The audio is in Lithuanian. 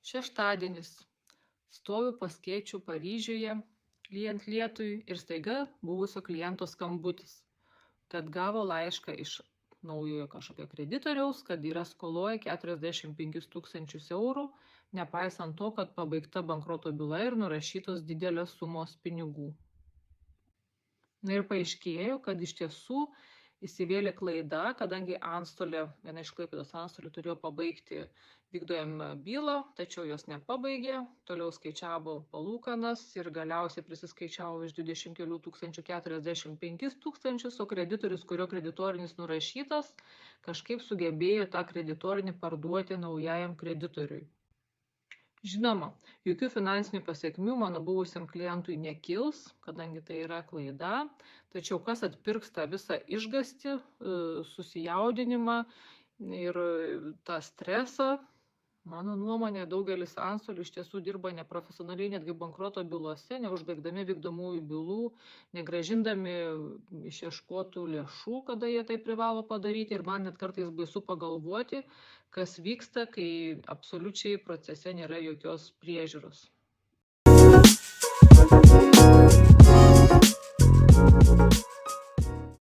Šeštadienis. Stoviu pas Skėčių Paryžiuje, lyjant lietui, ir staiga buvusio kliento skambutis, kad gavo laišką iš naujojo kažkokio kreditoriaus, kad yra skoloje 45 tūkstančius eurų, nepaisant to, kad pabaigta bankroto byla ir nurašytos didelės sumos pinigų. Na ir paaiškėjo, kad iš tiesų įsivėlė klaida, kadangi antstolė, viena iš Klaipėdos antstolių turėjo pabaigti vykdomą bylą, tačiau jos nepabaigė, toliau skaičiavo palūkanas ir galiausiai prisiskaičiavo iš 20 kelių tūkstančių 45 tūkstančius, o kreditorius, kurio kreditorinis nurašytas, kažkaip sugebėjo tą kreditorinį parduoti naujajam kreditoriui. Žinoma, jokių finansinių pasekmių mano buvusiam klientui nekils, kadangi tai yra klaida, tačiau kas atpirks tą visą išgąstį, susijaudinimą ir tą stresą, mano nuomonė, daugelis antstolių iš tiesų dirba neprofesionaliai netgi bankroto bylose, neužbaigdami vykdomųjų bylų, negrąžindami išieškotų lėšų, kada jie tai privalo padaryti, ir man net kartais baisu pagalvoti, kas vyksta, kai absoliučiai procese nėra jokios priežiūros.